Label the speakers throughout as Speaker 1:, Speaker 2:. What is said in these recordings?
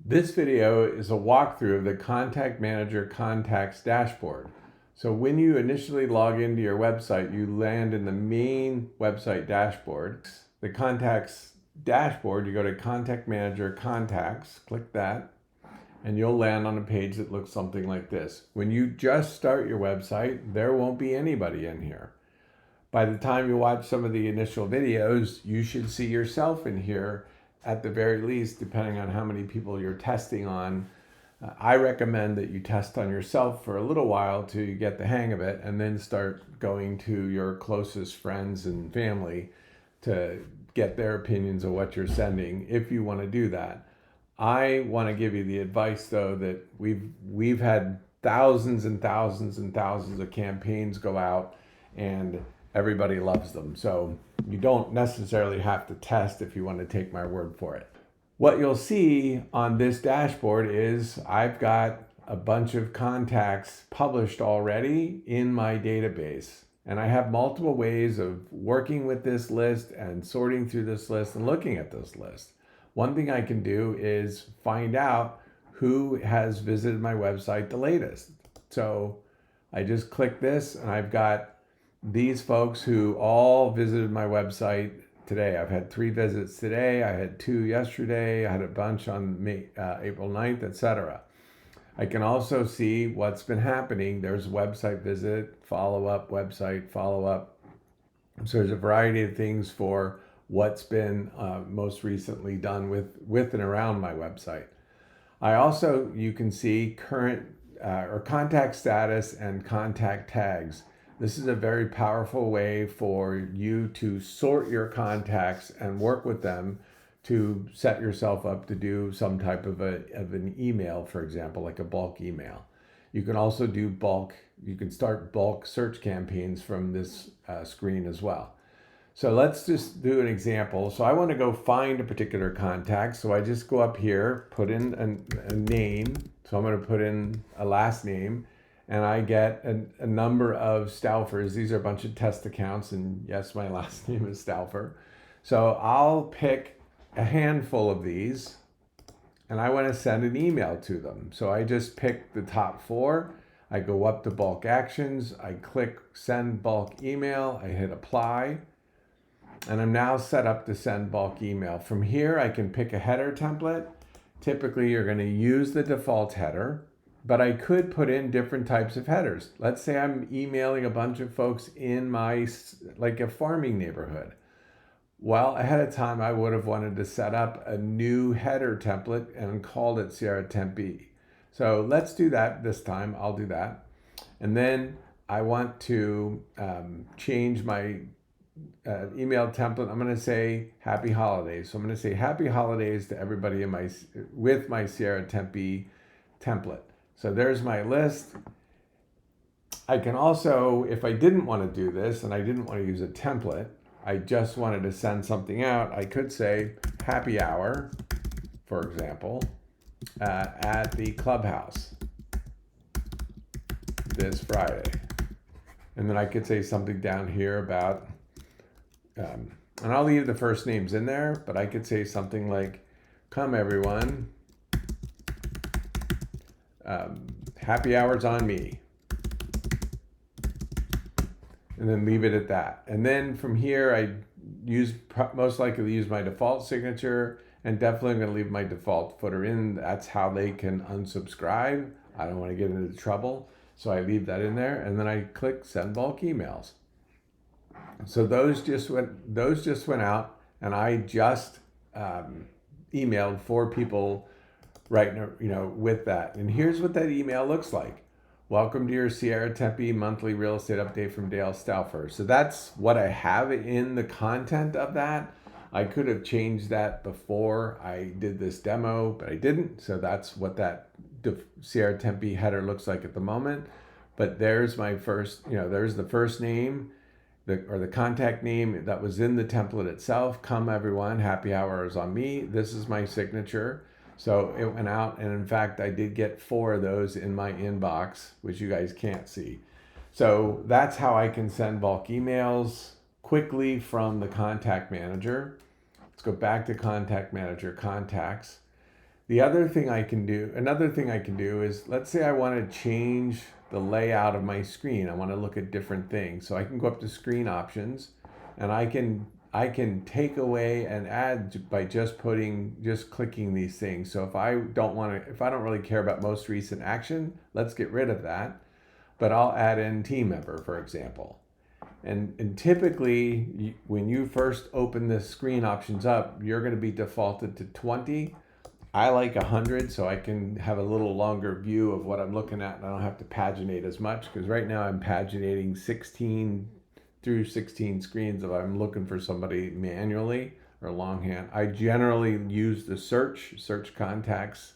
Speaker 1: This video is a walkthrough of the Contact Manager Contacts dashboard. So when you initially log into your website, you land in the main website dashboard. The Contacts dashboard, you go to Contact Manager Contacts, click that, and you'll land on a page that looks something like this. When you just start your website, there won't be anybody in here. By the time you watch some of the initial videos, you should see yourself in here at the very least, depending on how many people you're testing on. I recommend that you test on yourself for a little while to get the hang of it, and then start going to your closest friends and family to get their opinions of what you're sending if you want to do that. I want to give you the advice though that we've had thousands and thousands and thousands of campaigns go out, and everybody loves them. So you don't necessarily have to test if you want to take my word for it. What you'll see on this dashboard is I've got a bunch of contacts published already in my database. And I have multiple ways of working with this list and sorting through this list and looking at this list. One thing I can do is find out who has visited my website the latest. So I just click this and I've got these folks who all visited my website today. I've had 3 visits today. I had 2 yesterday. I had a bunch on April 9th, etc. I can also see what's been happening. There's website visit, follow-up, website, follow-up. So there's a variety of things for what's been most recently done with and around my website. You can see current or contact status and contact tags. This is a very powerful way for you to sort your contacts and work with them to set yourself up to do some type of an email, for example, like a bulk email. You can also do you can start bulk search campaigns from this screen as well. So let's just do an example. So I want to go find a particular contact. So I just go up here, put in a name. So I'm going to put in a last name. And I get a number of Staufers. These are a bunch of test accounts, and yes, my last name is Stauffer. So I'll pick a handful of these, and I want to send an email to them. So I just pick the top 4. I go up to bulk actions. I click send bulk email. I hit apply, and I'm now set up to send bulk email. From here, I can pick a header template. Typically, you're going to use the default header. But I could put in different types of headers. Let's say I'm emailing a bunch of folks in like a farming neighborhood. Well, ahead of time, I would have wanted to set up a new header template and called it Sierra Tempe. So let's do that this time. I'll do that. And then I want to change my email template. I'm going to say Happy Holidays. So I'm going to say Happy Holidays to everybody with my Sierra Tempe template. So there's my list. I can also, if I didn't want to do this and I didn't want to use a template, I just wanted to send something out, I could say happy hour, for example, at the clubhouse this Friday. And then I could say something down here about, and I'll leave the first names in there, but I could say something like, come everyone, happy hours on me, and then leave it at that. And then from here, most likely use my default signature, and definitely going to leave my default footer in. That's how they can unsubscribe. I don't want to get into trouble, so I leave that in there, and then I click send bulk emails. So those just went out, and I just emailed 4 people right now, with that. And here's what that email looks like. Welcome to your Sierra Tempe monthly real estate update from Dale Stauffer. So that's what I have in the content of that. I could have changed that before I did this demo, but I didn't. So that's what that Sierra Tempe header looks like at the moment. But there's my first, there's the first name, or the contact name that was in the template itself. Come everyone, happy hour is on me. This is my signature. So it went out, and in fact, I did get 4 of those in my inbox, which you guys can't see. So that's how I can send bulk emails quickly from the Contact Manager. Let's go back to Contact Manager Contacts. Another thing I can do is, let's say I want to change the layout of my screen. I want to look at different things. So I can go up to screen options, and I can take away and add by just clicking these things. So if I don't really care about most recent action, let's get rid of that. But I'll add in team member, for example. And typically, when you first open the screen options up, you're going to be defaulted to 20. I like 100, so I can have a little longer view of what I'm looking at, and I don't have to paginate as much, because right now I'm paginating 16 through 16 screens if I'm looking for somebody manually or longhand. I generally use the search contacts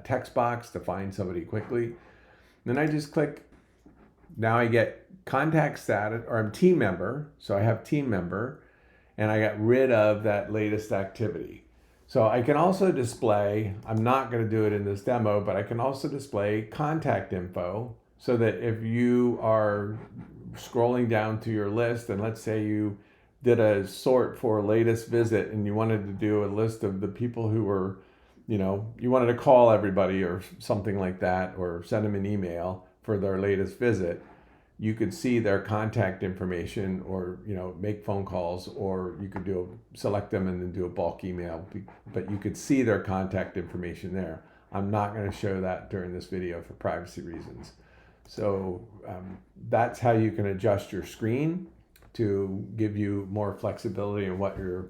Speaker 1: text box to find somebody quickly. Then I just click. Now I get contact status, or I'm team member, so I have team member, and I got rid of that latest activity. So I can also display, I'm not going to do it in this demo, but I can also display contact info, so that if you are scrolling down to your list, and let's say you did a sort for latest visit and you wanted to do a list of the people who were, you wanted to call everybody or something like that, or send them an email for their latest visit, you could see their contact information, or make phone calls, or you could select them and then do a bulk email, but you could see their contact information there. I'm not going to show that during this video for privacy reasons. So that's how you can adjust your screen to give you more flexibility in what you're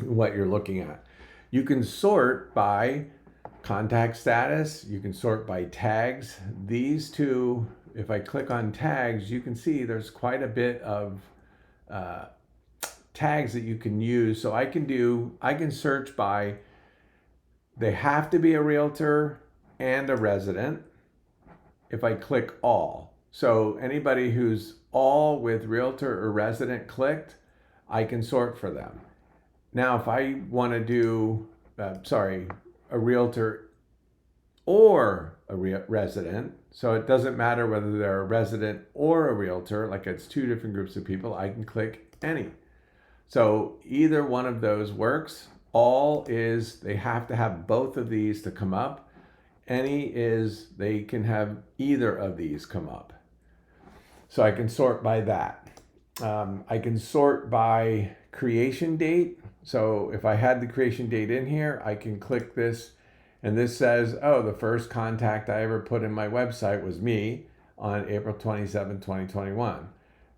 Speaker 1: looking at. You can sort by contact status. You can sort by tags. These two, if I click on tags, you can see there's quite a bit of tags that you can use. So I can search by, they have to be a realtor and a resident. If I click all, so anybody who's all with realtor or resident clicked, I can sort for them. Now, if I want to do, a realtor or a resident, so it doesn't matter whether they're a resident or a realtor, like it's two different groups of people, I can click any. So either one of those works. All is, they have to have both of these to come up. Any is, they can have either of these come up. So I can sort by that. I can sort by creation date. So if I had the creation date in here, I can click this, and this says, oh, the first contact I ever put in my website was me on April 27, 2021.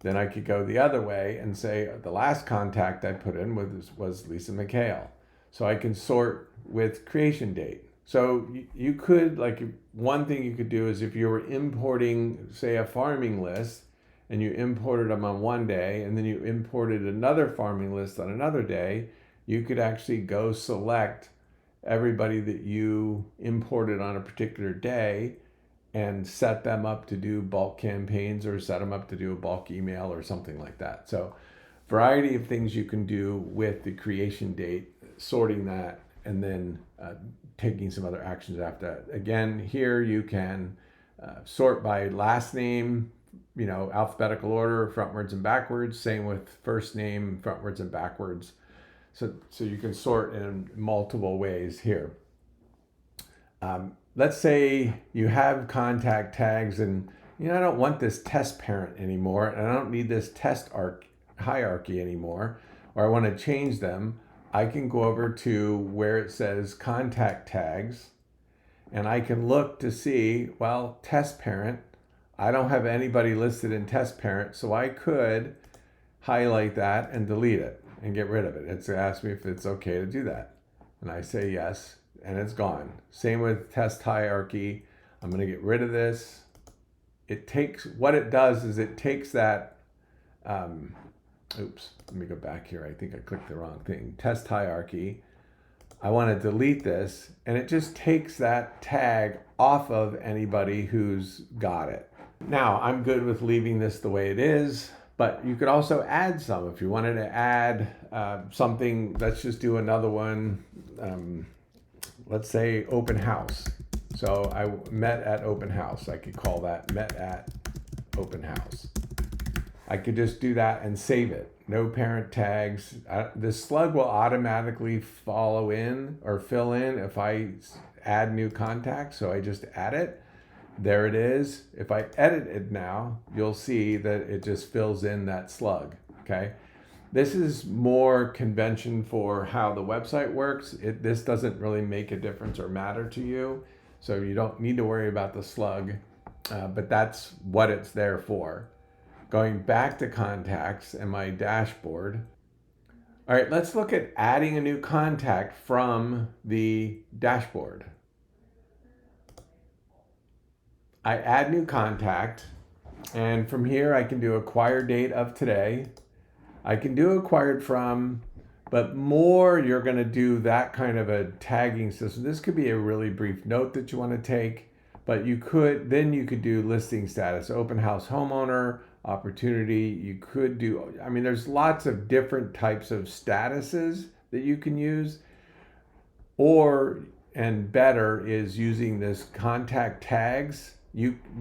Speaker 1: Then I could go the other way and say the last contact I put in was Lisa McHale. So I can sort with creation date. So you could, one thing you could do is, if you were importing, say, a farming list, and you imported them on one day, and then you imported another farming list on another day, you could actually go select everybody that you imported on a particular day and set them up to do bulk campaigns, or set them up to do a bulk email or something like that. So variety of things you can do with the creation date, sorting that, and then taking some other actions after that. Again, here you can sort by last name, alphabetical order, frontwards and backwards. Same with first name, frontwards and backwards. So you can sort in multiple ways here. Let's say you have contact tags, and I don't want this test parent anymore, and I don't need this test hierarchy anymore, or I want to change them. I can go over to where it says contact tags, and I can look to see, well, test parent, I don't have anybody listed in test parent, so I could highlight that and delete it and get rid of it. It's asked me if it's okay to do that, and I say yes, and it's gone. Same with test hierarchy. I'm going to get rid of this. What it does is it takes that, oops, let me go back here. I think I clicked the wrong thing. Test hierarchy. I want to delete this, and it just takes that tag off of anybody who's got it. Now, I'm good with leaving this the way it is, but you could also add some. If you wanted to add something, let's just do another one. Let's say open house. So I met at open house. I could call that met at open house. I could just do that and save it. No parent tags. The slug will automatically follow in or fill in if I add new contacts. So I just add it. There it is. If I edit it now, you'll see that it just fills in that slug. Okay. This is more convention for how the website works. This doesn't really make a difference or matter to you. So you don't need to worry about the slug, but that's what it's there for. Going back to contacts and my dashboard. All right, let's look at adding a new contact from the dashboard. I add new contact, and from here I can do acquired date of today. I can do acquired from, but more you're going to do that kind of a tagging system. This could be a really brief note that you want to take, but you could do listing status, open house homeowner, opportunity. You could do, I mean, there's lots of different types of statuses that you can use, and better is using this contact tags.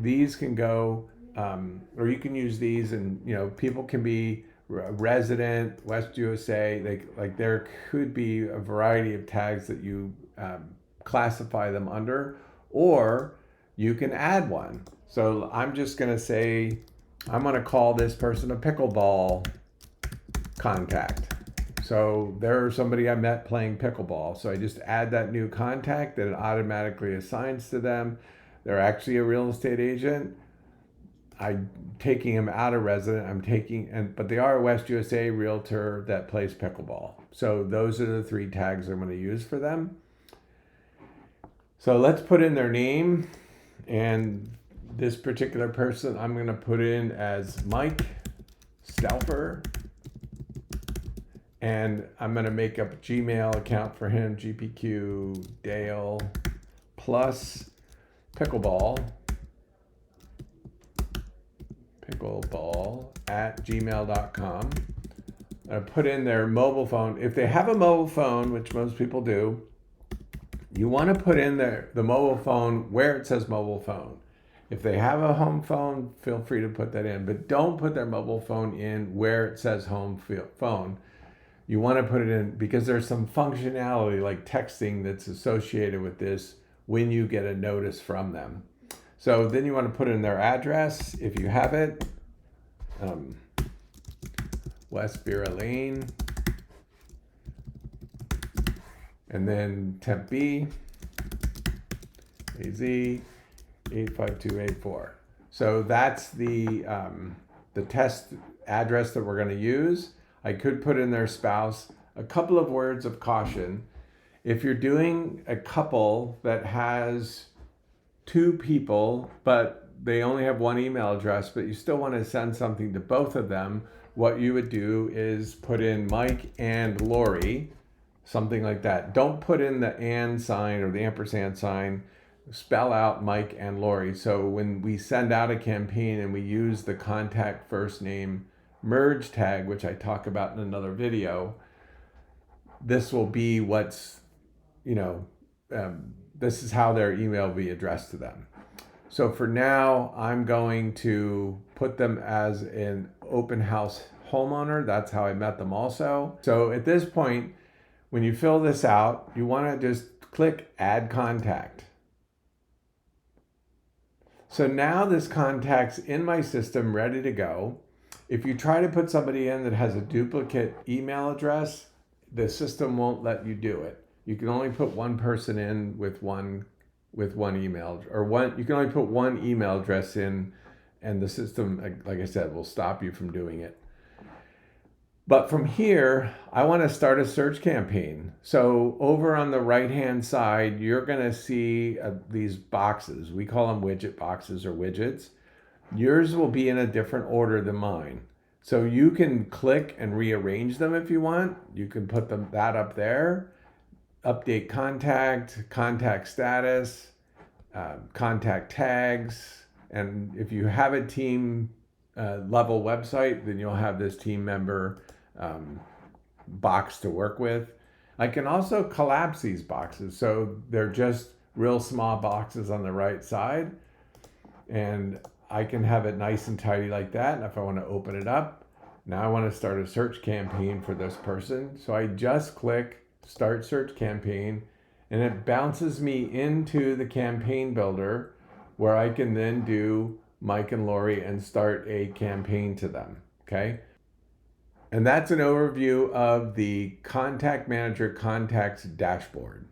Speaker 1: These can go, or you can use these, and people can be resident, West USA. There could be a variety of tags that you classify them under, or you can add one. So I'm just going to say, I'm going to call this person a pickleball contact. So there's somebody I met playing pickleball. So I just add that new contact that it automatically assigns to them. They're actually a real estate agent. I'm taking them out of resident. But they are a West USA realtor that plays pickleball. So those are the 3 tags I'm going to use for them. So let's put in their name, and this particular person I'm going to put in as Mike Stauffer, and I'm going to make up a Gmail account for him, GPQ Dale plus pickleball at gmail.com. I put in their mobile phone. If they have a mobile phone, which most people do, you want to put in the mobile phone where it says mobile phone. If they have a home phone, feel free to put that in, but don't put their mobile phone in where it says home phone. You want to put it in because there's some functionality like texting that's associated with this when you get a notice from them. So then you want to put in their address if you have it. West Vera Lane. And then Tempe, AZ 85284. So that's the test address that we're going to use. I could put in their spouse. A couple of words of caution. If you're doing a couple that has 2 people, but they only have 1 email address, but you still want to send something to both of them, what you would do is put in Mike and Lori, something like that. Don't put in the and sign or the ampersand sign. Spell out Mike and Lori. So when we send out a campaign and we use the contact first name merge tag, which I talk about in another video, this will be this is how their email will be addressed to them. So for now, I'm going to put them as an open house homeowner. That's how I met them also. So at this point, when you fill this out, you want to just click add contact. So now this contact's in my system, ready to go. If you try to put somebody in that has a duplicate email address, the system won't let you do it. You can only put one person in with one email, you can only put one email address in, and the system, like I said, will stop you from doing it. But from here, I want to start a search campaign. So over on the right-hand side, you're going to see these boxes. We call them widget boxes or widgets. Yours will be in a different order than mine. So you can click and rearrange them if you want. You can put that up there. Update contact status, contact tags. And if you have a team level website, then you'll have this team member box to work with. I can also collapse these boxes. So they're just real small boxes on the right side. And I can have it nice and tidy like that. And if I want to open it up, now I want to start a search campaign for this person. So I just click Start Search Campaign, and it bounces me into the campaign builder where I can then do Mike and Lori and start a campaign to them, okay? And that's an overview of the Contact Manager Contacts dashboard.